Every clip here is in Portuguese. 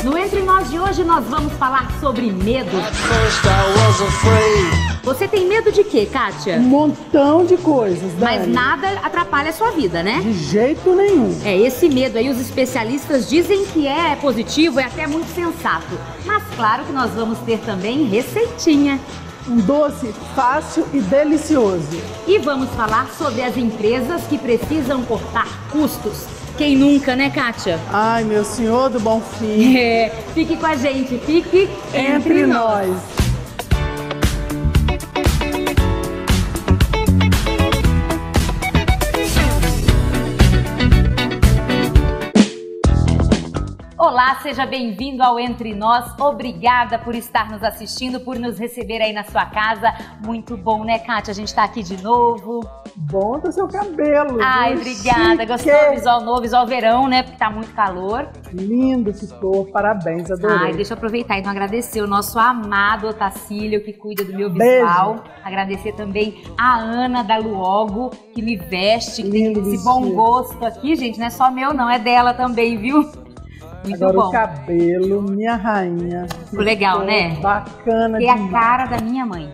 No Entre Nós de hoje nós vamos falar sobre medo. Você tem medo de quê, Kátia? Um montão de coisas, Dani. Mas nada atrapalha a sua vida, né? De jeito nenhum. É, esse medo aí os especialistas dizem que é positivo, é até muito sensato. Mas claro que nós vamos ter também receitinha. Um doce fácil e delicioso. E vamos falar sobre as empresas que precisam cortar custos. Quem nunca, né, Kátia? Ai, meu senhor do bom fim. É, fique com a gente, fique entre nós. Olá, seja bem-vindo ao Entre Nós. Obrigada por estar nos assistindo, por nos receber aí na sua casa. Muito bom, né, Kátia? A gente tá aqui de novo. Bom do seu cabelo. Ai, obrigada. Gostou do visual novo, visual verão, né? Porque tá muito calor. Lindo ficou, parabéns, adorei. Ai, deixa eu aproveitar e então agradecer o nosso amado Otacílio, que cuida do meu visual. Beijo. Agradecer também a Ana da Luogo, que me veste, que tem esse bom gosto aqui, gente. Não é só meu, não, é dela também, viu? Muito Agora bom. O cabelo, minha rainha. Legal, né? Bacana demais. É a cara da minha mãe.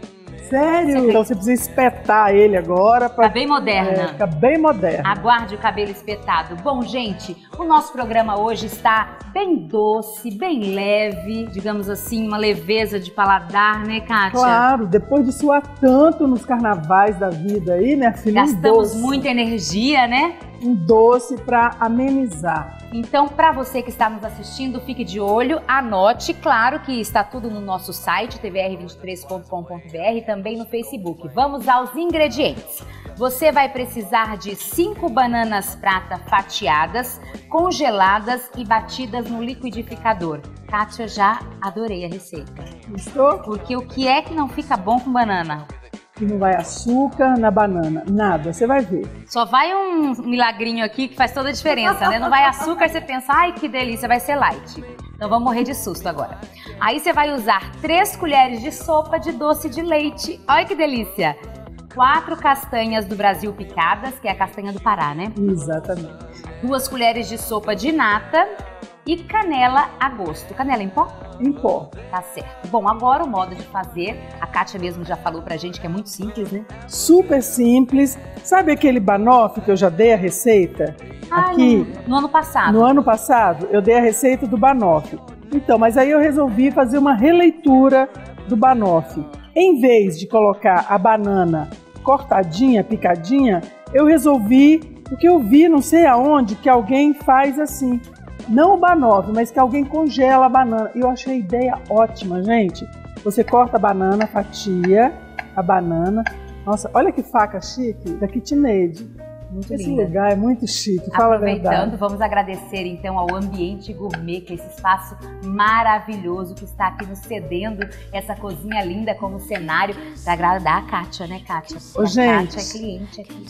Sério? Então você precisa espetar ele agora. Fica bem moderna. Fica bem moderna. Aguarde o cabelo espetado. Bom, gente, o nosso programa hoje está bem doce, bem leve, digamos assim, uma leveza de paladar, né, Kátia? Claro, depois de suar tanto nos carnavais da vida aí, minha filha, gastamos muita energia, né? Um doce para amenizar. Então, para você que está nos assistindo, fique de olho, anote, claro que está tudo no nosso site, tvr23.com.br e também no Facebook. Vamos aos ingredientes. Você vai precisar de 5 bananas prata fatiadas, congeladas e batidas no liquidificador. Kátia, já adorei a receita. Gostou? Porque o que é que não fica bom com banana? Que não vai açúcar na banana, nada, você vai ver. Só vai um milagrinho aqui que faz toda a diferença, né? Não vai açúcar, você pensa, ai que delícia, vai ser light. Então vamos morrer de susto agora. Aí você vai usar 3 colheres de sopa de doce de leite, olha que delícia. 4 castanhas do Brasil picadas, que é a castanha do Pará, né? Exatamente. 2 colheres de sopa de nata e canela a gosto. Canela em pó? Em pó. Tá certo. Bom, agora o modo de fazer, a Kátia mesmo já falou pra gente que é muito simples, né? Super simples. Sabe aquele banoffee que eu já dei a receita? Aqui no ano passado. No ano passado, eu dei a receita do banoffee. Então, mas aí eu resolvi fazer uma releitura do banoffee. Em vez de colocar a banana cortadinha, picadinha, eu resolvi, porque eu vi não sei aonde, que alguém faz assim. Não o banoffee, mas que alguém congela a banana. E eu achei a ideia ótima, gente. Você corta a banana, fatia a banana. Nossa, olha que faca chique, da KitchenAid. Muito Esse linda. lugar é muito chique, fala a verdade. Aproveitando, vamos agradecer então ao Ambiente Gourmet, que é esse espaço maravilhoso que está aqui nos cedendo essa cozinha linda como cenário para agradar a Kátia, né, Kátia? Ô, gente. Kátia é cliente aqui.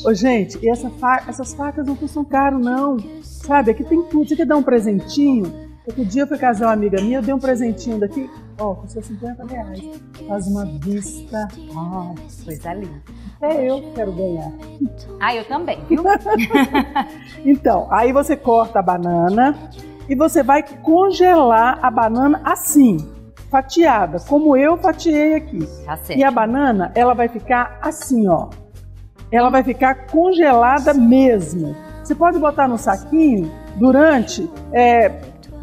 Ô, gente, e essas facas não custam caro, não. Sabe, aqui tem tudo. Você quer dar um presentinho? Outro dia eu fui casar uma amiga minha, eu dei um presentinho daqui, ó, custou R$50. Faz uma vista. Oh, coisa linda. Até eu quero ganhar. Ah, eu também, viu? Então, aí você corta a banana e você vai congelar a banana assim, fatiada, como eu fatiei aqui. Tá certo. E a banana, ela vai ficar assim, ó. Ela vai ficar congelada mesmo. Você pode botar no saquinho durante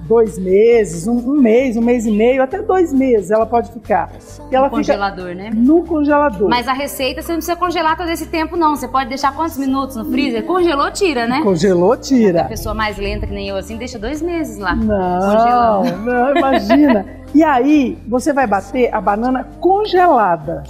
2 meses, um mês e meio, até 2 meses ela pode ficar. E ela no congelador, né? No congelador. Mas a receita você não precisa congelar todo esse tempo, não. Você pode deixar quantos minutos no freezer? Congelou, tira, né? Congelou, tira. A pessoa mais lenta que nem eu, assim, deixa 2 meses lá. Não, não, imagina. E aí, você vai bater a banana congelada,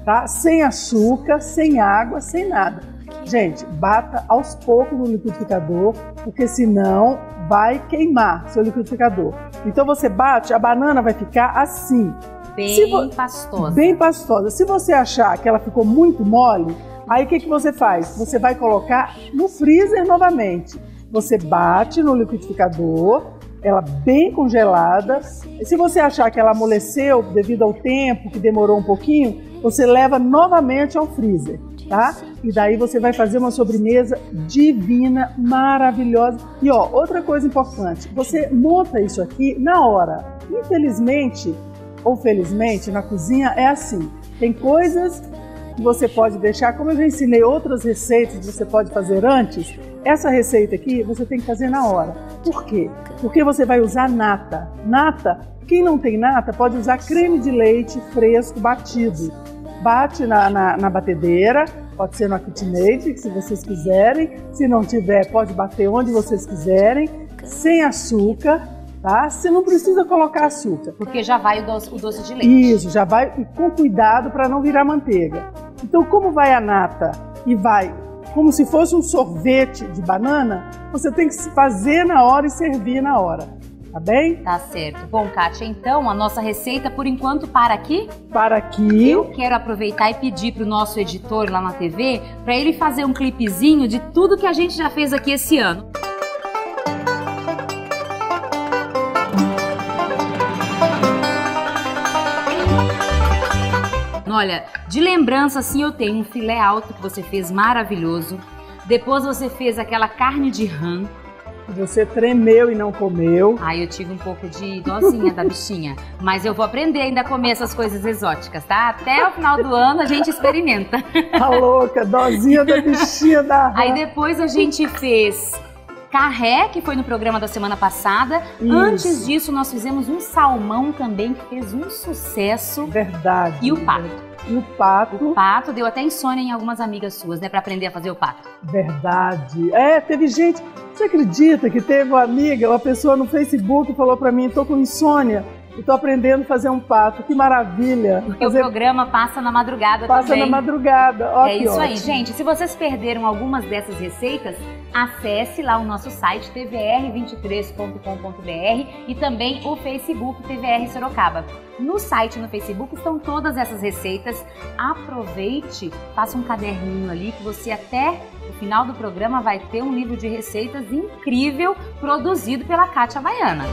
tá? Sem açúcar, sem água, sem nada. Gente, bata aos poucos no liquidificador, porque senão vai queimar seu liquidificador. Então você bate, a banana vai ficar assim. Bem pastosa. Bem pastosa. Se você achar que ela ficou muito mole, aí o que você faz? Você vai colocar no freezer novamente. Você bate no liquidificador, ela bem congelada. E se você achar que ela amoleceu devido ao tempo, que demorou um pouquinho, você leva novamente ao freezer. tá? E daí você vai fazer uma sobremesa divina, maravilhosa. E ó, outra coisa importante, você monta isso aqui na hora. Infelizmente ou felizmente, na cozinha é assim. Tem coisas que você pode deixar, como eu já ensinei outras receitas que você pode fazer antes, essa receita aqui você tem que fazer na hora. Por quê? Porque você vai usar nata. Nata, quem não tem nata pode usar creme de leite fresco batido. Bate na batedeira, pode ser na KitchenAid, se vocês quiserem. Se não tiver, pode bater onde vocês quiserem, sem açúcar, tá? Você não precisa colocar açúcar. Porque já vai o doce de leite. Isso, já vai com cuidado para não virar manteiga. Então, como vai a nata e vai como se fosse um sorvete de banana, você tem que fazer na hora e servir na hora, tá bem? Tá certo. Bom, Kátia, então a nossa receita por enquanto para aqui? Para aqui. Eu quero aproveitar e pedir pro nosso editor lá na TV para ele fazer um clipezinho de tudo que a gente já fez aqui esse ano. Olha, de lembrança assim eu tenho um filé alto que você fez maravilhoso. Depois você fez aquela carne de rã. Você tremeu e não comeu. Ai, eu tive um pouco de dozinha da bichinha. Mas eu vou aprender ainda a comer essas coisas exóticas, tá? Até o final do ano a gente experimenta. Tá louca, dozinha da bichinha da rã. Aí depois a gente fez carré, que foi no programa da semana passada. Isso. Antes disso, nós fizemos um salmão também, que fez um sucesso. Verdade. E o pato. E o pato. O pato deu até insônia em algumas amigas suas, né? Pra aprender a fazer o pato. Verdade. É, teve gente... Você acredita que teve uma amiga, uma pessoa no Facebook falou pra mim, tô com insônia. Eu tô aprendendo a fazer um pato, que maravilha. Porque o programa passa na madrugada também. Passa na madrugada, ó, é isso ótimo. aí, gente. Se vocês perderam algumas dessas receitas, acesse lá o nosso site tvr23.com.br e também o Facebook TVR Sorocaba. No site e no Facebook estão todas essas receitas. Aproveite, faça um caderninho ali que você até o final do programa vai ter um livro de receitas incrível produzido pela Kátia Baiana.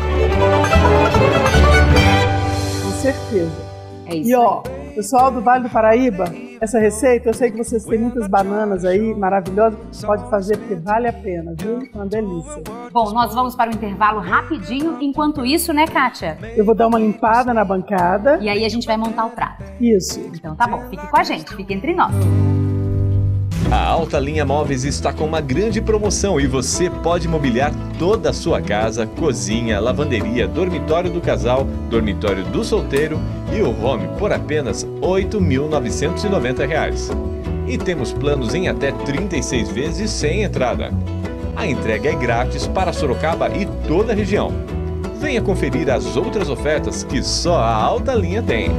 Com certeza. É isso. E ó, pessoal do Vale do Paraíba, essa receita, eu sei que vocês têm muitas bananas aí, maravilhosas, pode fazer porque vale a pena, viu? Uma delícia. Bom, nós vamos para o intervalo rapidinho, enquanto isso, né, Kátia? Eu vou dar uma limpada na bancada. E aí a gente vai montar o prato. Isso. Então tá bom, fique com a gente, fique entre nós. A Alta Linha Móveis está com uma grande promoção e você pode mobiliar toda a sua casa, cozinha, lavanderia, dormitório do casal, dormitório do solteiro e o home por apenas R$ 8.990. E temos planos em até 36 vezes sem entrada. A entrega é grátis para Sorocaba e toda a região. Venha conferir as outras ofertas que só a Alta Linha tem.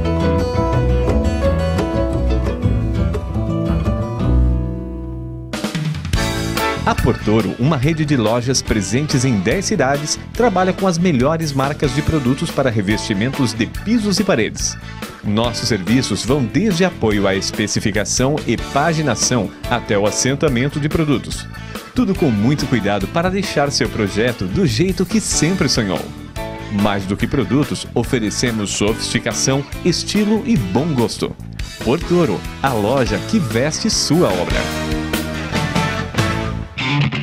A Portoro, uma rede de lojas presentes em 10 cidades, trabalha com as melhores marcas de produtos para revestimentos de pisos e paredes. Nossos serviços vão desde apoio à especificação e paginação até o assentamento de produtos. Tudo com muito cuidado para deixar seu projeto do jeito que sempre sonhou. Mais do que produtos, oferecemos sofisticação, estilo e bom gosto. Portoro, a loja que veste sua obra.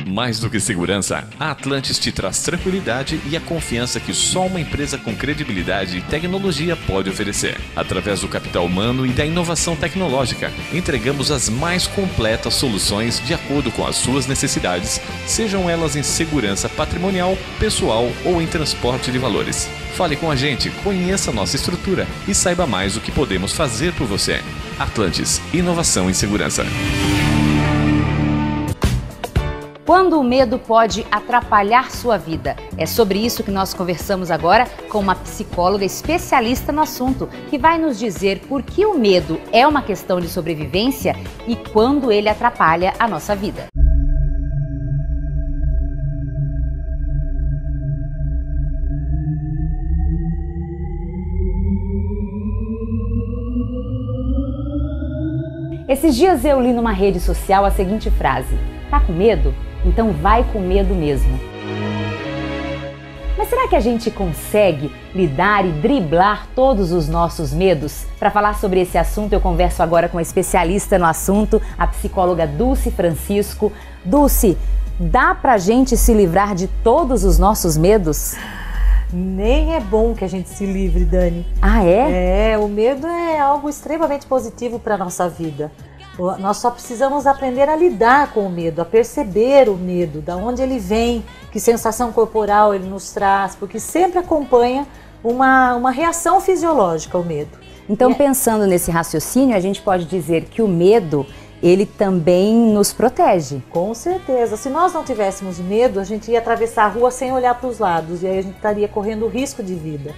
Mais do que segurança, a Atlantis te traz tranquilidade e a confiança que só uma empresa com credibilidade e tecnologia pode oferecer. Através do capital humano e da inovação tecnológica, entregamos as mais completas soluções de acordo com as suas necessidades, sejam elas em segurança patrimonial, pessoal ou em transporte de valores. Fale com a gente, conheça nossa estrutura e saiba mais o que podemos fazer por você. Atlantis, inovação em segurança. Quando o medo pode atrapalhar sua vida? É sobre isso que nós conversamos agora com uma psicóloga especialista no assunto, que vai nos dizer por que o medo é uma questão de sobrevivência e quando ele atrapalha a nossa vida. Esses dias eu li numa rede social a seguinte frase: tá com medo? Então vai com medo mesmo. Mas será que a gente consegue lidar e driblar todos os nossos medos? Para falar sobre esse assunto, eu converso agora com a especialista no assunto, a psicóloga Dulce Francisco. Dulce, dá pra gente se livrar de todos os nossos medos? Nem é bom que a gente se livre, Dani. Ah, é? É, o medo é algo extremamente positivo para a nossa vida. Nós só precisamos aprender a lidar com o medo, a perceber o medo, da onde ele vem, que sensação corporal ele nos traz, porque sempre acompanha uma reação fisiológica o medo. Então, pensando nesse raciocínio, a gente pode dizer que o medo, ele também nos protege. Com certeza. Se nós não tivéssemos medo, a gente ia atravessar a rua sem olhar para os lados e aí a gente estaria correndo risco de vida.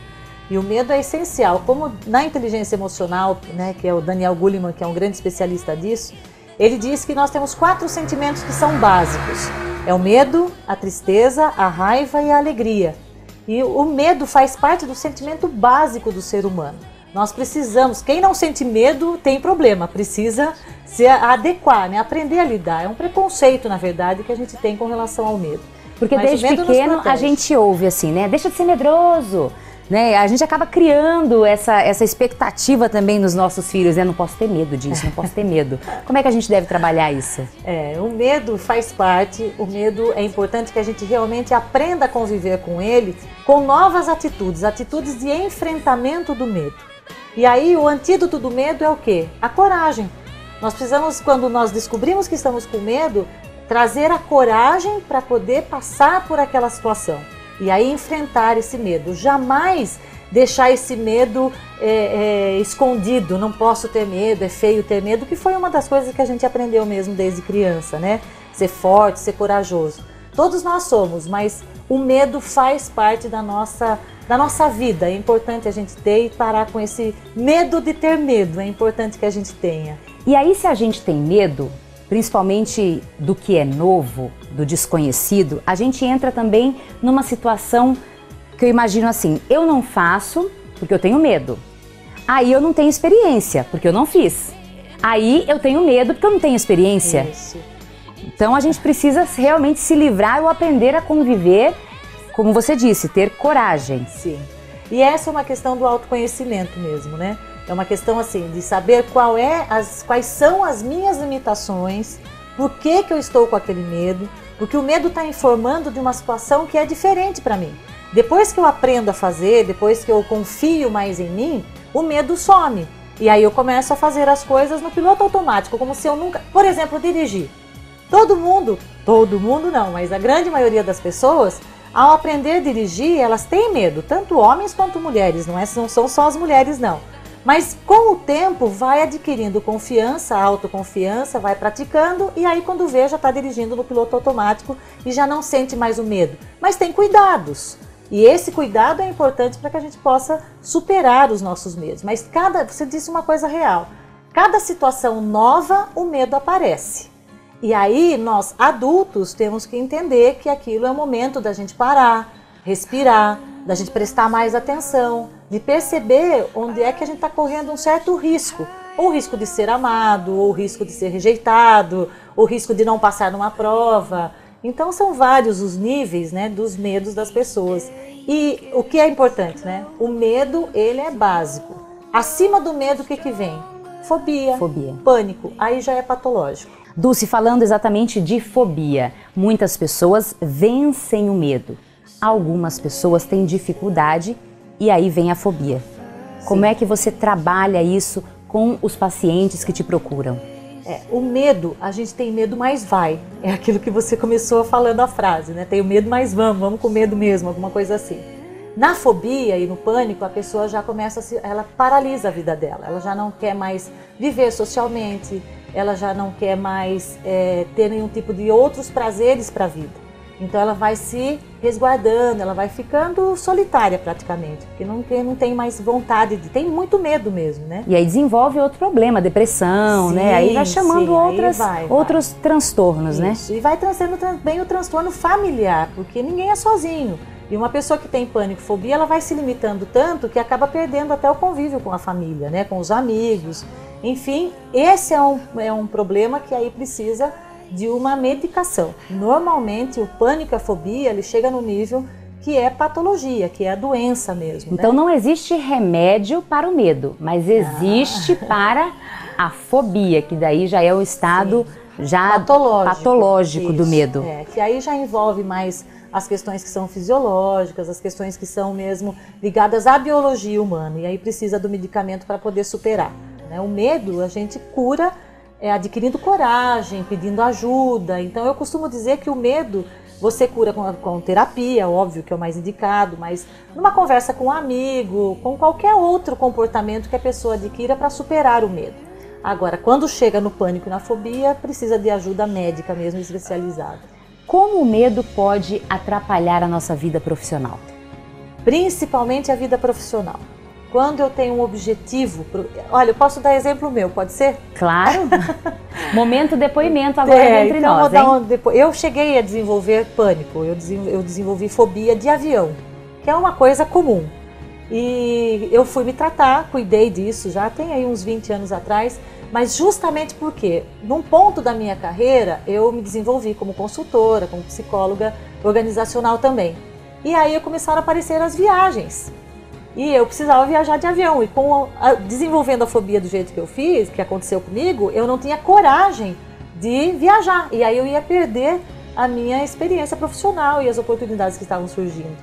E o medo é essencial. Como na inteligência emocional, né, que é o Daniel Goleman, que é um grande especialista disso, ele diz que nós temos 4 sentimentos que são básicos. É o medo, a tristeza, a raiva e a alegria. E o medo faz parte do sentimento básico do ser humano. Nós precisamos, quem não sente medo tem problema, precisa se adequar, né? Aprender a lidar. É um preconceito, na verdade, que a gente tem com relação ao medo. Porque desde pequeno a gente ouve assim, né? Deixa de ser medroso. Né? A gente acaba criando essa expectativa também nos nossos filhos, né? Não posso ter medo disso, não posso ter medo. Como é que a gente deve trabalhar isso? O medo faz parte, o medo é importante que a gente realmente aprenda a conviver com ele com novas atitudes, atitudes de enfrentamento do medo. E aí o antídoto do medo é o quê? A coragem. Nós precisamos, quando nós descobrimos que estamos com medo, trazer a coragem para poder passar por aquela situação. E aí enfrentar esse medo, jamais deixar esse medo escondido, não posso ter medo, é feio ter medo, que foi uma das coisas que a gente aprendeu mesmo desde criança, né? Ser forte, ser corajoso. Todos nós somos, mas o medo faz parte da nossa vida. É importante a gente ter e parar com esse medo de ter medo, é importante que a gente tenha. E aí, se a gente tem medo, principalmente do que é novo, do desconhecido, a gente entra também numa situação que eu imagino assim, eu não faço porque eu tenho medo. Aí eu não tenho experiência, porque eu não fiz. Aí eu tenho medo porque eu não tenho experiência. Isso. Então a gente precisa realmente se livrar ou aprender a conviver, como você disse, ter coragem. Sim. E essa é uma questão do autoconhecimento mesmo, né? É uma questão assim, de saber quais são as minhas limitações, por que eu estou com aquele medo, porque o medo está informando de uma situação que é diferente para mim. Depois que eu aprendo a fazer, depois que eu confio mais em mim, o medo some. E aí eu começo a fazer as coisas no piloto automático, como se eu nunca... Por exemplo, dirigir. Todo mundo não, mas a grande maioria das pessoas, ao aprender a dirigir, elas têm medo, tanto homens quanto mulheres, não são só as mulheres não. Mas com o tempo vai adquirindo confiança, autoconfiança, vai praticando e aí quando vê já está dirigindo no piloto automático e já não sente mais o medo. Mas tem cuidados e esse cuidado é importante para que a gente possa superar os nossos medos. Mas você disse uma coisa real, cada situação nova o medo aparece. E aí nós adultos temos que entender que aquilo é o momento da gente parar, respirar, da gente prestar mais atenção, de perceber onde é que a gente está correndo um certo risco. Ou o risco de ser amado, ou o risco de ser rejeitado, ou o risco de não passar numa prova. Então são vários os níveis, né, dos medos das pessoas. E o que é importante, né? O medo, ele é básico. Acima do medo, o que vem? Fobia, pânico, aí já é patológico. Dulce, falando exatamente de fobia, muitas pessoas vencem o medo. Algumas pessoas têm dificuldade e aí vem a fobia. Sim. Como é que você trabalha isso com os pacientes que te procuram? O medo, a gente tem medo, mas vai. É aquilo que você começou falando a frase, né? Tenho medo, mas vamos com medo mesmo, alguma coisa assim. Na fobia e no pânico, a pessoa já começa ela paralisa a vida dela. Ela já não quer mais viver socialmente, ela já não quer mais ter nenhum tipo de outros prazeres para a vida. Então ela vai se resguardando, ela vai ficando solitária praticamente, porque não tem mais vontade, tem muito medo mesmo, né? E aí desenvolve outro problema, depressão, né? Aí vai chamando outros transtornos, né? E vai trazendo também o transtorno familiar, porque ninguém é sozinho. E uma pessoa que tem pânico, fobia, ela vai se limitando tanto que acaba perdendo até o convívio com a família, né? Com os amigos. Enfim, esse é um problema que aí precisa de uma medicação. Normalmente o pânico e a fobia, ele chega no nível que é patologia, que é a doença mesmo. Então né? não existe remédio para o medo, mas existe para a fobia, que daí já é o estado já patológico do medo. Que aí já envolve mais as questões que são fisiológicas, as questões que são mesmo ligadas à biologia humana, e aí precisa do medicamento para poder superar. Né? O medo a gente cura adquirindo coragem, pedindo ajuda. Então eu costumo dizer que o medo você cura com terapia, óbvio que é o mais indicado, mas numa conversa com um amigo, com qualquer outro comportamento que a pessoa adquira para superar o medo. Agora, quando chega no pânico e na fobia, precisa de ajuda médica mesmo, especializada. Como o medo pode atrapalhar a nossa vida profissional? Principalmente a vida profissional. Quando eu tenho um objetivo... Olha, eu posso dar exemplo meu, pode ser? Claro. Momento depoimento agora entre então nós, Eu cheguei a desenvolver pânico, eu desenvolvi fobia de avião, que é uma coisa comum. E eu fui me tratar, cuidei disso, já tem aí uns 20 anos atrás, mas justamente porque, num ponto da minha carreira, eu me desenvolvi como consultora, como psicóloga organizacional também. E aí começaram a aparecer as viagens. E eu precisava viajar de avião. E desenvolvendo a fobia do jeito que eu fiz, que aconteceu comigo, eu não tinha coragem de viajar. E aí eu ia perder a minha experiência profissional e as oportunidades que estavam surgindo.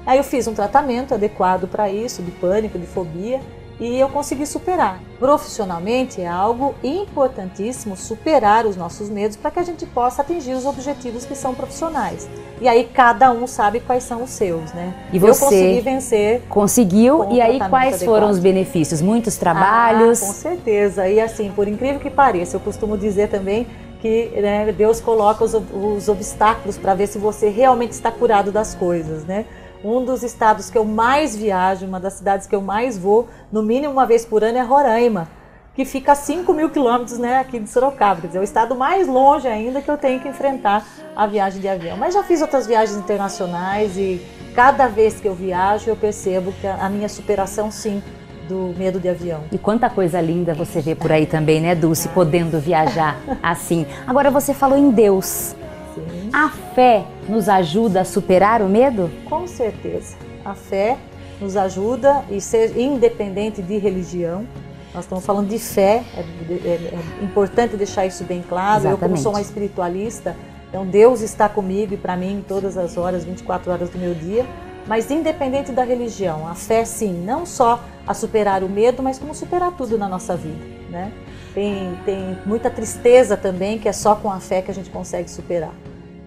Aí eu fiz um tratamento adequado para isso, de pânico, de fobia, e eu consegui superar. Profissionalmente é algo importantíssimo superar os nossos medos para que a gente possa atingir os objetivos que são profissionais. E aí cada um sabe quais são os seus, né? E você eu consegui vencer. Conseguiu, e aí quais foram os benefícios? Muitos trabalhos? Com certeza, e assim, por incrível que pareça, eu costumo dizer também que Deus coloca os obstáculos para ver se você realmente está curado das coisas, né? Um dos estados que eu mais viajo, uma das cidades que eu mais vou, no mínimo uma vez por ano, é Roraima, que fica a 5.000 quilômetros, né, aqui de Sorocaba. Quer dizer, é o estado mais longe ainda que eu tenho que enfrentar a viagem de avião. Mas já fiz outras viagens internacionais e cada vez que eu viajo eu percebo que a minha superação, sim, do medo de avião. E quanta coisa linda você vê por aí também, né, Dulce, podendo viajar assim. Agora você falou em Deus. Sim. A fé nos ajuda a superar o medo? Com certeza. A fé nos ajuda, e ser independente de religião. Nós estamos falando de fé, é importante deixar isso bem claro. Exatamente. Eu, como sou uma espiritualista, então Deus está comigo e para mim todas as horas, 24 horas do meu dia. Mas independente da religião, a fé sim, não só a superar o medo, mas como superar tudo na nossa vida, né? Tem muita tristeza também, que é só com a fé que a gente consegue superar.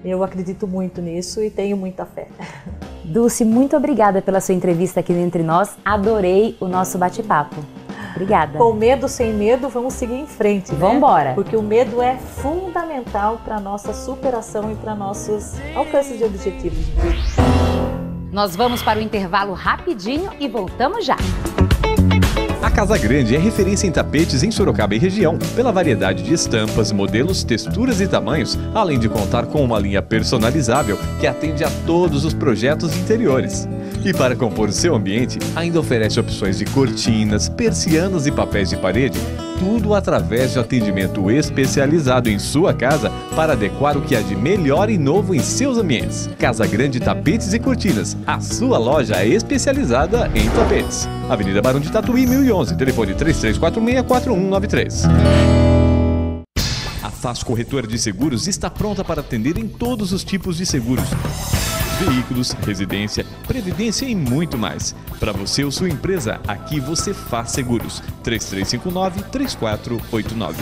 Eu acredito muito nisso e tenho muita fé. Dulce, muito obrigada pela sua entrevista aqui no Entre Nós. Adorei o nosso bate-papo. Obrigada. Com medo, sem medo, vamos seguir em frente, né? Vamos embora. Porque o medo é fundamental para a nossa superação e para nossos alcances de objetivos. Nós vamos para o intervalo rapidinho e voltamos já. A Casa Grande é referência em tapetes em Sorocaba e região, pela variedade de estampas, modelos, texturas e tamanhos, além de contar com uma linha personalizável que atende a todos os projetos interiores. E para compor o seu ambiente, ainda oferece opções de cortinas, persianas e papéis de parede, tudo através de atendimento especializado em sua casa para adequar o que há de melhor e novo em seus ambientes. Casa Grande Tapetes e Cortinas, a sua loja especializada em tapetes. Avenida Barão de Tatuí, 1011, telefone 3346-4193. A Faz Corretora de Seguros está pronta para atender em todos os tipos de seguros. Veículos, residência, previdência e muito mais. Para você ou sua empresa, aqui você faz seguros. 3359-3489.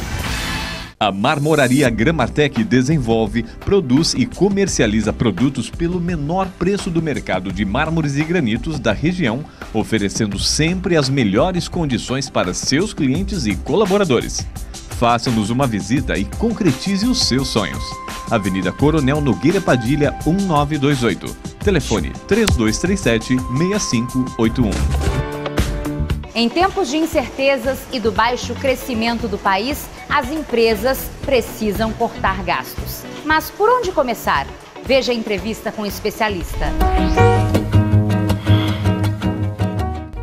A Marmoraria Gramartec desenvolve, produz e comercializa produtos pelo menor preço do mercado de mármores e granitos da região, oferecendo sempre as melhores condições para seus clientes e colaboradores. Faça-nos uma visita e concretize os seus sonhos. Avenida Coronel Nogueira Padilha, 1928. Telefone 3237-6581. Em tempos de incertezas e do baixo crescimento do país, as empresas precisam cortar gastos. Mas por onde começar? Veja a entrevista com o especialista.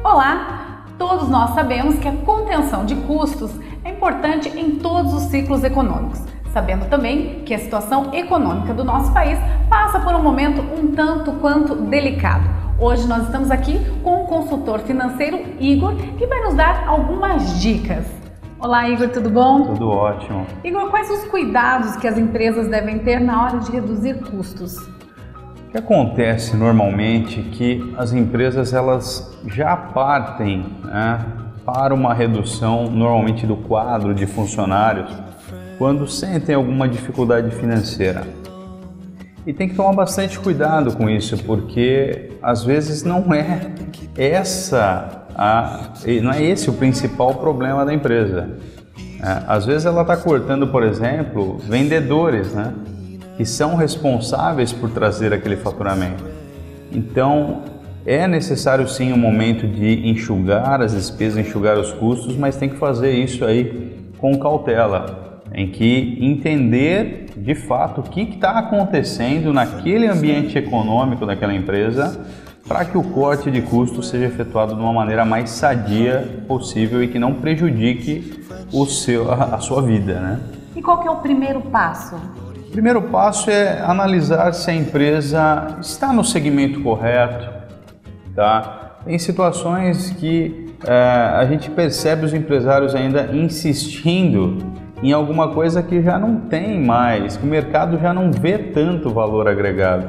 Olá! Todos nós sabemos que a contenção de custos é importante em todos os ciclos econômicos, sabendo também que a situação econômica do nosso país passa por um momento um um tanto quanto delicado. Hoje nós estamos aqui com o consultor financeiro Igor, que vai nos dar algumas dicas. Olá, Igor, tudo bom? Tudo ótimo. Igor, quais os cuidados que as empresas devem ter na hora de reduzir custos? O que acontece normalmente é que as empresas elas já partem, né, para uma redução normalmente do quadro de funcionários quando sentem alguma dificuldade financeira. E tem que tomar bastante cuidado com isso, porque às vezes não é esse o principal problema da empresa. Às vezes ela está cortando, por exemplo, vendedores, né, que são responsáveis por trazer aquele faturamento. Então é necessário sim um momento de enxugar as despesas, enxugar os custos, mas tem que fazer isso aí com cautela, em que entender de fato o que está acontecendo naquele ambiente econômico daquela empresa para que o corte de custos seja efetuado de uma maneira mais sadia possível e que não prejudique a sua vida, né? E qual que é o primeiro passo? O primeiro passo é analisar se a empresa está no segmento correto, tá? Tem situações que a gente percebe os empresários ainda insistindo em alguma coisa que já não tem mais, que o mercado já não vê tanto valor agregado.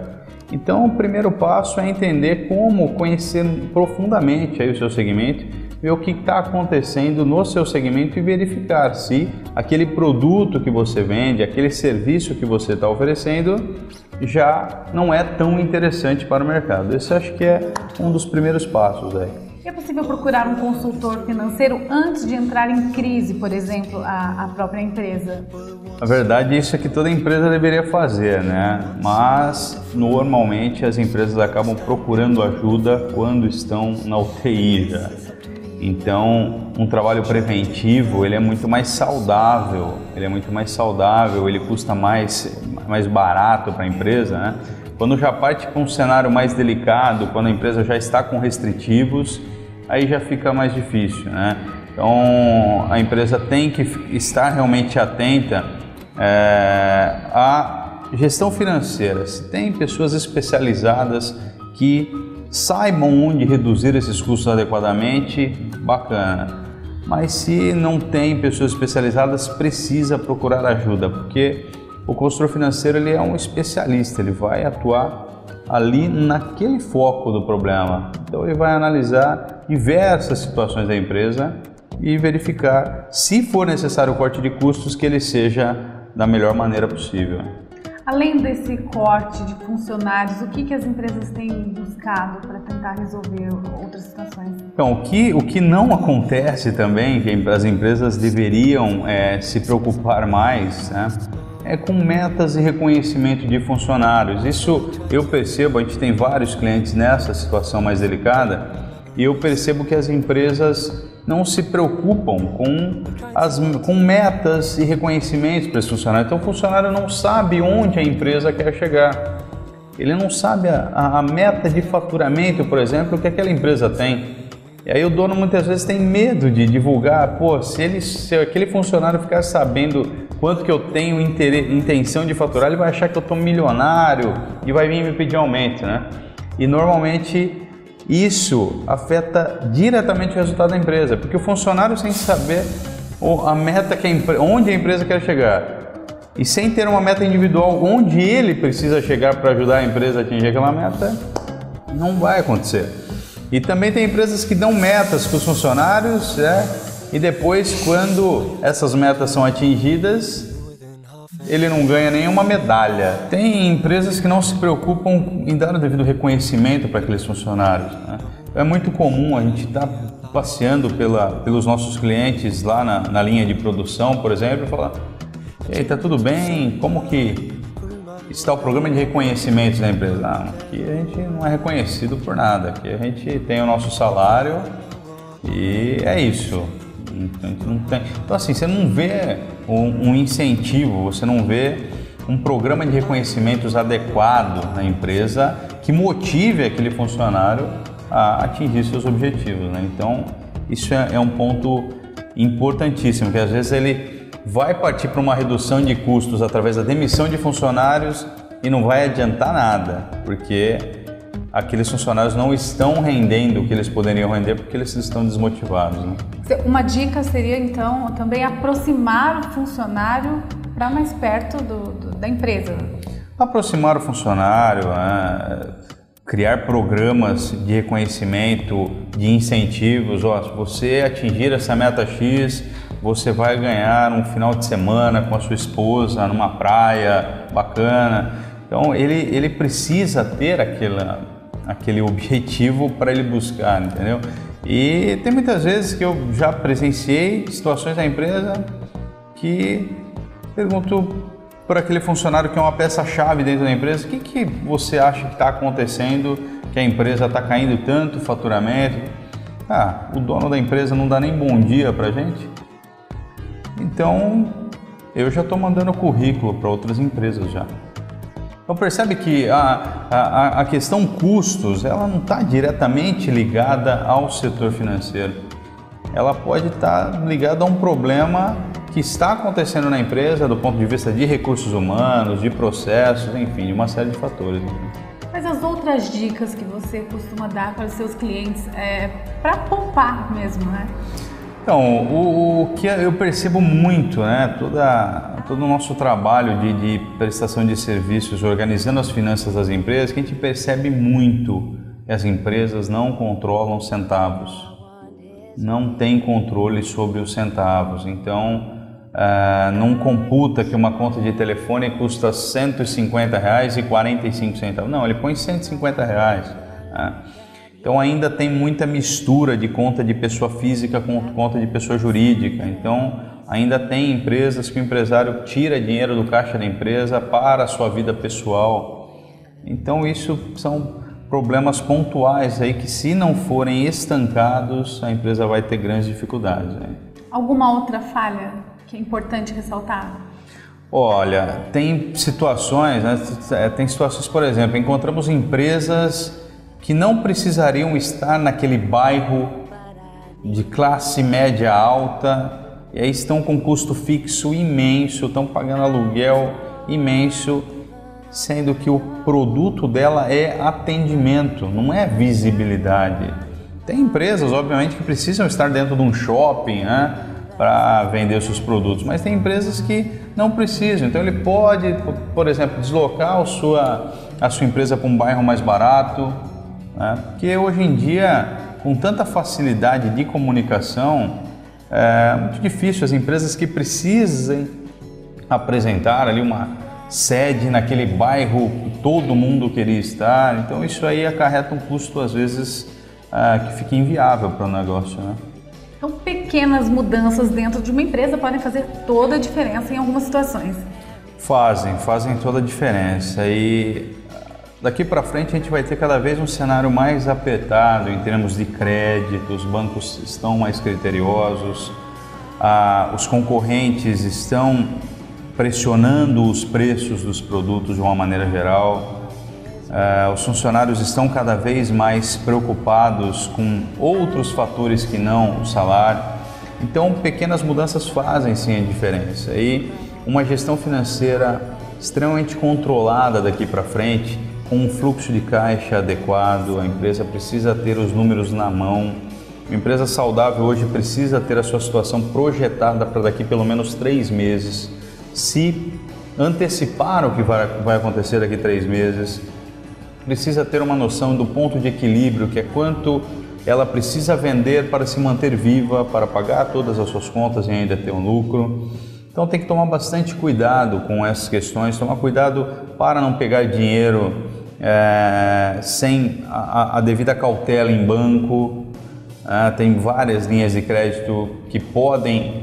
Então, o primeiro passo é entender como conhecer profundamente aí o seu segmento, ver o que está acontecendo no seu segmento e verificar se aquele produto que você vende, aquele serviço que você está oferecendo já não é tão interessante para o mercado. Esse acho que é um dos primeiros passos aí. É possível procurar um consultor financeiro antes de entrar em crise, por exemplo, a própria empresa? Na verdade, isso é que toda empresa deveria fazer, né? Mas, normalmente, as empresas acabam procurando ajuda quando estão na UTI já. Então, um trabalho preventivo, ele é muito mais saudável, ele custa mais barato para a empresa, né? Quando já parte para um cenário mais delicado, quando a empresa já está com restritivos, aí já fica mais difícil, né? Então, a empresa tem que estar realmente atenta à gestão financeira. Se tem pessoas especializadas que saibam onde reduzir esses custos adequadamente, bacana. Mas se não tem pessoas especializadas, precisa procurar ajuda, porque o consultor financeiro ele é um especialista, ele vai atuar ali naquele foco do problema. Então ele vai analisar diversas situações da empresa e verificar, se for necessário o corte de custos, que ele seja da melhor maneira possível. Além desse corte de funcionários, o que as empresas têm buscado para tentar resolver outras situações? Então, o que não acontece também, que as empresas deveriam se preocupar mais, né, é com metas e reconhecimento de funcionários. Isso eu percebo, a gente tem vários clientes nessa situação mais delicada, e eu percebo que as empresas não se preocupam com metas e reconhecimentos para esse funcionário. Então o funcionário não sabe onde a empresa quer chegar. Ele não sabe a meta de faturamento, por exemplo, que aquela empresa tem. E aí o dono muitas vezes tem medo de divulgar. Pô, se aquele funcionário ficar sabendo quanto que eu tenho intenção de faturar, ele vai achar que eu estou milionário e vai vir me pedir aumento, né? E normalmente isso afeta diretamente o resultado da empresa, porque o funcionário, sem saber a meta onde a empresa quer chegar e sem ter uma meta individual onde ele precisa chegar para ajudar a empresa a atingir aquela meta, não vai acontecer. E também tem empresas que dão metas para os funcionários, e depois, quando essas metas são atingidas, ele não ganha nenhuma medalha. Tem empresas que não se preocupam em dar o devido reconhecimento para aqueles funcionários, né? É muito comum a gente estar passeando pelos nossos clientes lá na linha de produção, por exemplo, e falar: "E aí, tá tudo bem? Como que está o programa de reconhecimento da empresa?" Não, aqui a gente não é reconhecido por nada, aqui a gente tem o nosso salário e é isso. Então assim, você não vê um incentivo, você não vê um programa de reconhecimentos adequado na empresa que motive aquele funcionário a atingir seus objetivos, né? Então isso é um ponto importantíssimo, que às vezes ele vai partir para uma redução de custos através da demissão de funcionários e não vai adiantar nada, porque aqueles funcionários não estão rendendo o que eles poderiam render porque eles estão desmotivados, né? Uma dica seria, então, também aproximar o funcionário para mais perto da empresa. Aproximar o funcionário, criar programas de reconhecimento, de incentivos. Se você atingir essa meta X, você vai ganhar um final de semana com a sua esposa numa praia bacana. Então ele precisa ter aquele objetivo para ele buscar, entendeu? E tem muitas vezes que eu já presenciei situações da empresa que pergunto para aquele funcionário que é uma peça-chave dentro da empresa: o que você acha que está acontecendo, que a empresa está caindo tanto o faturamento? O dono da empresa não dá nem bom dia para a gente? Então, eu já estou mandando currículo para outras empresas já. Então percebe que a questão custos, ela não está diretamente ligada ao setor financeiro. Ela pode estar ligada a um problema que está acontecendo na empresa do ponto de vista de recursos humanos, de processos, enfim, de uma série de fatores. Mas as outras dicas que você costuma dar para os seus clientes para poupar mesmo, né? Então, o que eu percebo muito, né, todo o nosso trabalho de prestação de serviços, organizando as finanças das empresas, que a gente percebe muito que as empresas não controlam centavos, não tem controle sobre os centavos. Então, não computa que uma conta de telefone custa R$150,45. Não, ele põe R$150. Então ainda tem muita mistura de conta de pessoa física com conta de pessoa jurídica. Então ainda tem empresas que o empresário tira dinheiro do caixa da empresa para a sua vida pessoal. Então isso são problemas pontuais aí que, se não forem estancados, a empresa vai ter grandes dificuldades. Alguma outra falha que é importante ressaltar? Olha, tem situações, por exemplo, encontramos empresas que não precisariam estar naquele bairro de classe média alta, e aí estão com custo fixo imenso, estão pagando aluguel imenso, sendo que o produto dela é atendimento, não é visibilidade. Tem empresas, obviamente, que precisam estar dentro de um shopping, né, para vender os seus produtos, mas tem empresas que não precisam. Então ele pode, por exemplo, deslocar a sua empresa para um bairro mais barato, né? Porque hoje em dia, com tanta facilidade de comunicação, é muito difícil as empresas que precisem apresentar ali uma sede naquele bairro que todo mundo queria estar. Então isso aí acarreta um custo, às vezes, que fica inviável para o negócio, né? Então pequenas mudanças dentro de uma empresa podem fazer toda a diferença em algumas situações. Fazem toda a diferença. E daqui para frente a gente vai ter cada vez um cenário mais apertado em termos de crédito, os bancos estão mais criteriosos, os concorrentes estão pressionando os preços dos produtos de uma maneira geral, os funcionários estão cada vez mais preocupados com outros fatores que não o salário. Então pequenas mudanças fazem sim a diferença. E uma gestão financeira extremamente controlada daqui para frente, com um fluxo de caixa adequado, a empresa precisa ter os números na mão. Uma empresa saudável hoje precisa ter a sua situação projetada para daqui pelo menos 3 meses, se antecipar o que vai acontecer daqui a 3 meses, precisa ter uma noção do ponto de equilíbrio, que é quanto ela precisa vender para se manter viva, para pagar todas as suas contas e ainda ter um lucro. Então tem que tomar bastante cuidado com essas questões, tomar cuidado para não pegar dinheiro sem a devida cautela em banco. Tem várias linhas de crédito que podem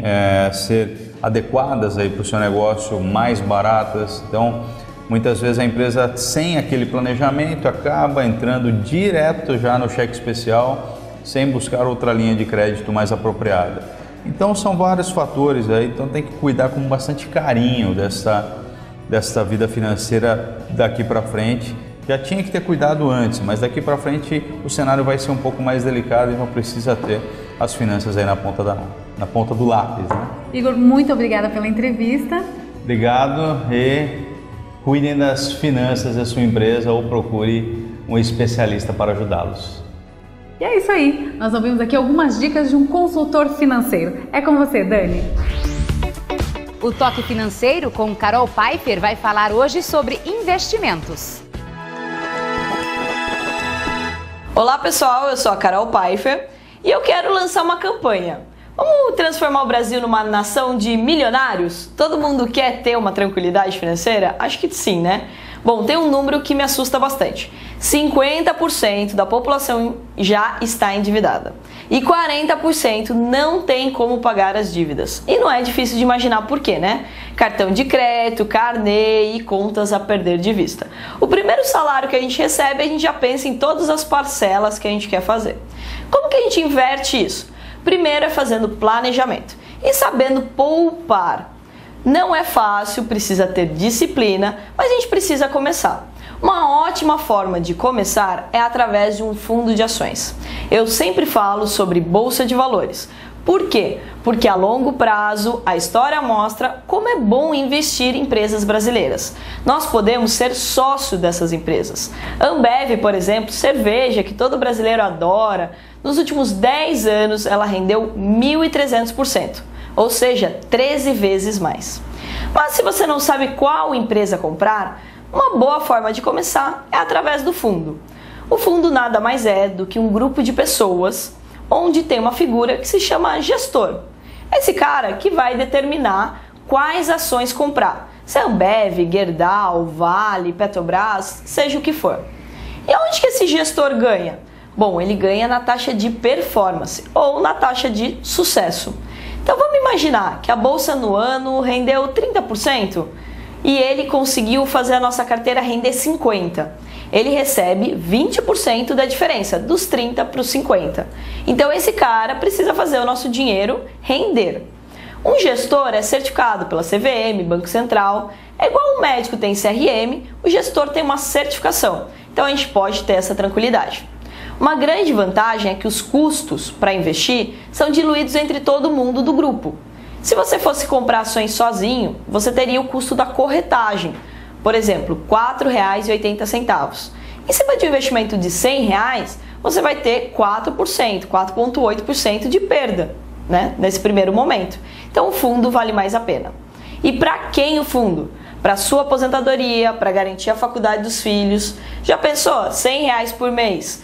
ser adequadas para o seu negócio, mais baratas. Então muitas vezes a empresa, sem aquele planejamento, acaba entrando direto já no cheque especial, sem buscar outra linha de crédito mais apropriada. Então são vários fatores aí, então tem que cuidar com bastante carinho dessa vida financeira daqui para frente. Já tinha que ter cuidado antes, mas daqui para frente o cenário vai ser um pouco mais delicado e não precisa ter as finanças aí na ponta do lápis, né? Igor, muito obrigada pela entrevista. Obrigado e cuidem das finanças da sua empresa ou procure um especialista para ajudá-los. E é isso aí, nós ouvimos aqui algumas dicas de um consultor financeiro. É com você, Dani. O Toque Financeiro com Carol Pfeiffer vai falar hoje sobre investimentos. Olá pessoal, eu sou a Carol Pfeiffer e eu quero lançar uma campanha. Vamos transformar o Brasil numa nação de milionários? Todo mundo quer ter uma tranquilidade financeira? Acho que sim, né? Bom, tem um número que me assusta bastante. 50% da população já está endividada. E 40% não tem como pagar as dívidas. E não é difícil de imaginar por quê, né? Cartão de crédito, carnê e contas a perder de vista. O primeiro salário que a gente recebe, a gente já pensa em todas as parcelas que a gente quer fazer. Como que a gente inverte isso? Primeiro é fazendo planejamento e sabendo poupar. Não é fácil, precisa ter disciplina, mas a gente precisa começar. Uma ótima forma de começar é através de um fundo de ações. Eu sempre falo sobre bolsa de valores. Por quê? Porque a longo prazo a história mostra como é bom investir em empresas brasileiras. Nós podemos ser sócio dessas empresas. Ambev, por exemplo, cerveja que todo brasileiro adora, nos últimos 10 anos ela rendeu 1.300%. Ou seja, 13 vezes mais. Mas se você não sabe qual empresa comprar, uma boa forma de começar é através do fundo. O fundo nada mais é do que um grupo de pessoas onde tem uma figura que se chama gestor. Esse cara que vai determinar quais ações comprar, se é Ambev, Gerdau, Vale, Petrobras, seja o que for. E onde que esse gestor ganha? Bom, ele ganha na taxa de performance ou na taxa de sucesso. Então vamos imaginar que a bolsa no ano rendeu 30% e ele conseguiu fazer a nossa carteira render 50%. Ele recebe 20% da diferença, dos 30% para os 50%. Então esse cara precisa fazer o nosso dinheiro render. Um gestor é certificado pela CVM, Banco Central. É igual o médico tem CRM, o gestor tem uma certificação. Então a gente pode ter essa tranquilidade. Uma grande vantagem é que os custos para investir são diluídos entre todo mundo do grupo. Se você fosse comprar ações sozinho, você teria o custo da corretagem, por exemplo, R$ 4,80. Em cima de um investimento de R$ 100, você vai ter 4%, 4,8% de perda, né, nesse primeiro momento. Então o fundo vale mais a pena. E para quem o fundo? Para sua aposentadoria, para garantir a faculdade dos filhos. Já pensou? R$ 100 por mês.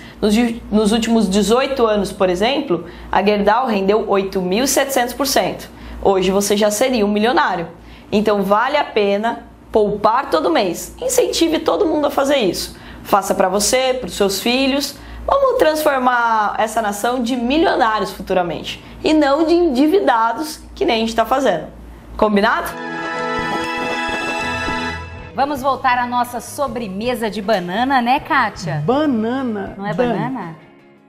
Nos últimos 18 anos, por exemplo, a Gerdau rendeu 8.700%. Hoje você já seria um milionário. Então vale a pena poupar todo mês. Incentive todo mundo a fazer isso. Faça para você, para os seus filhos. Vamos transformar essa nação de milionários futuramente. E não de endividados, que nem a gente está fazendo. Combinado? Vamos voltar à nossa sobremesa de banana, né, Kátia? Banana. Não é Dani, banana?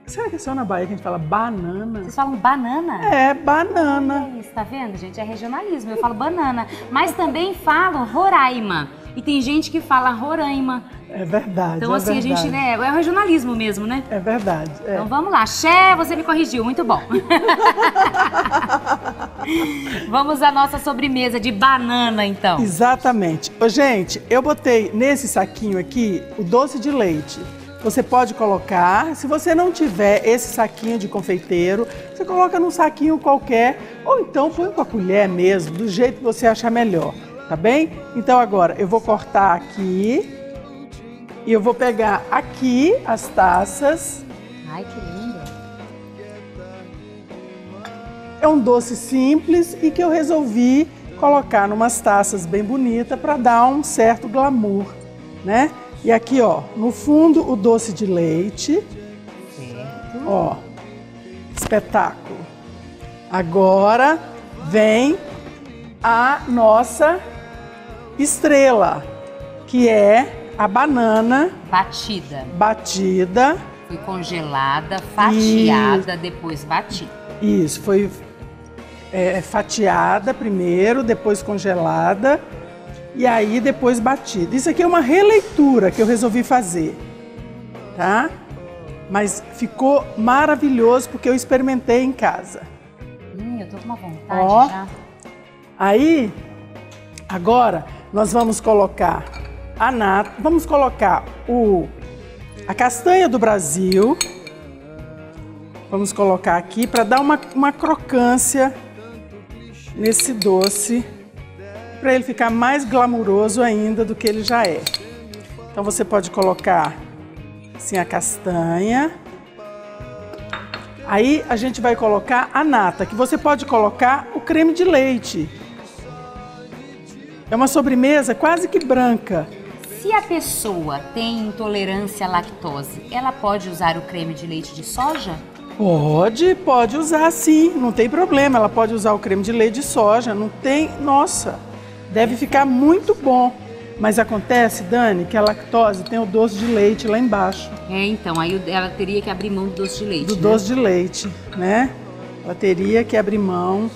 Será que é só na Bahia que a gente fala banana? Vocês falam banana? É, banana. É isso, tá vendo, gente? É regionalismo. Eu falo banana. Mas também falo Roraima. E tem gente que fala Roraima. É verdade. Então, assim, verdade. a gente, né? É o regionalismo mesmo, né? É verdade. É. Então vamos lá. Xé, você me corrigiu. Muito bom. Vamos à nossa sobremesa de banana, então. Exatamente. Ô, gente, eu botei nesse saquinho aqui o doce de leite. Você pode colocar, se você não tiver esse saquinho de confeiteiro, você coloca num saquinho qualquer, ou então põe com a colher mesmo, do jeito que você achar melhor, tá bem? Então agora eu vou cortar aqui e eu vou pegar aqui as taças. Ai, que lindo. É um doce simples e que eu resolvi colocar numas taças bem bonitas para dar um certo glamour, né? E aqui, ó, no fundo o doce de leite. Certo. Ó, espetáculo. Agora vem a nossa estrela, que é a banana batida. Foi congelada, fatiada, depois batida. Isso, foi fatiada primeiro, depois congelada. E aí depois batida. Isso aqui é uma releitura que eu resolvi fazer, tá? Mas ficou maravilhoso porque eu experimentei em casa. Eu tô com uma vontade já. Aí, agora nós vamos colocar a nata. Vamos colocar a castanha do Brasil. Vamos colocar aqui para dar uma crocância nesse doce, para ele ficar mais glamuroso ainda do que ele já é. Então você pode colocar assim a castanha. Aí a gente vai colocar a nata, que você pode colocar o creme de leite. É uma sobremesa quase que branca. Se a pessoa tem intolerância à lactose, ela pode usar o creme de leite de soja? Pode usar sim, não tem problema. Ela pode usar o creme de leite de soja, não tem... Nossa, deve ficar muito bom. Mas acontece, Dani, que a lactose tem o doce de leite lá embaixo. Então, aí ela teria que abrir mão do doce de leite, do doce de leite, né? Ela teria que abrir mão.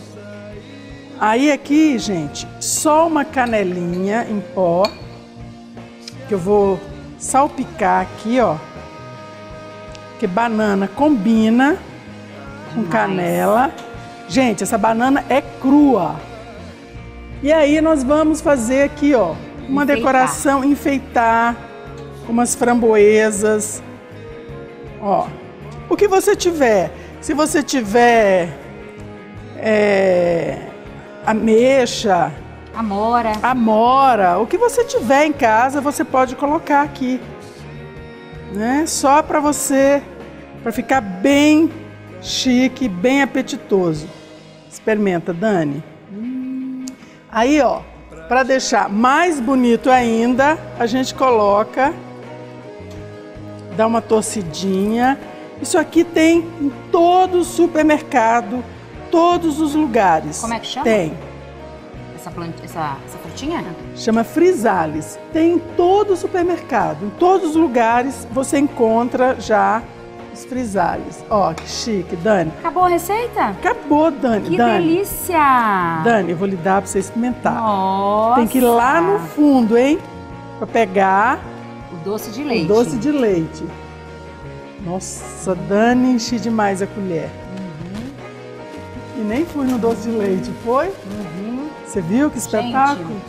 Aí aqui, gente, só uma canelinha em pó, que eu vou salpicar aqui, ó. Porque banana combina com canela. Gente, essa banana é crua. E aí nós vamos fazer aqui, ó, uma decoração, enfeitar com umas framboesas. Ó, o que você tiver. Se você tiver ameixa, amora, o que você tiver em casa, você pode colocar aqui, né? Só para ficar bem chique, bem apetitoso. Experimenta, Dani. Aí, ó, para deixar mais bonito ainda, a gente coloca, dá uma torcidinha. Isso aqui tem em todo o supermercado, todos os lugares. Como é que chama? Tem. Essa frutinha? Chama Frisales. Tem em todo o supermercado, em todos os lugares você encontra já os Frisales. Ó, que chique, Dani. Acabou a receita? Acabou, Dani. Que delícia! Dani, eu vou lhe dar para você experimentar. Nossa! Tem que ir lá no fundo, hein? Para pegar o doce de leite. O doce de leite. Nossa, Dani, enchi demais a colher. E nem fui no doce de leite, foi? Você viu que espetáculo? Gente,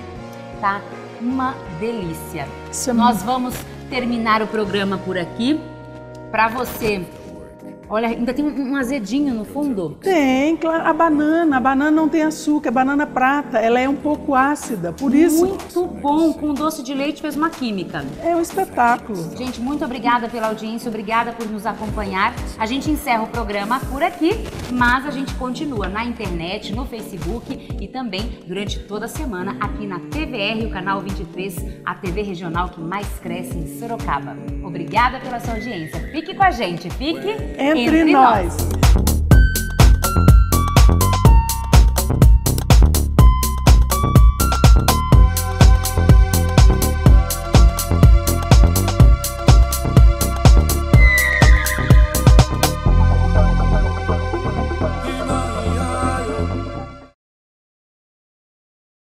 tá uma delícia. Nós vamos terminar o programa por aqui. Pra você, olha, ainda tem um azedinho no fundo? Tem, claro. A banana não tem açúcar, a banana prata, ela é um pouco ácida, por isso... Muito bom, com doce de leite fez uma química. É um espetáculo. Gente, muito obrigada pela audiência, obrigada por nos acompanhar. A gente encerra o programa por aqui, mas a gente continua na internet, no Facebook e também durante toda a semana aqui na TVR, o canal 23, a TV regional que mais cresce em Sorocaba. Obrigada pela sua audiência. Fique com a gente, fique entre nós.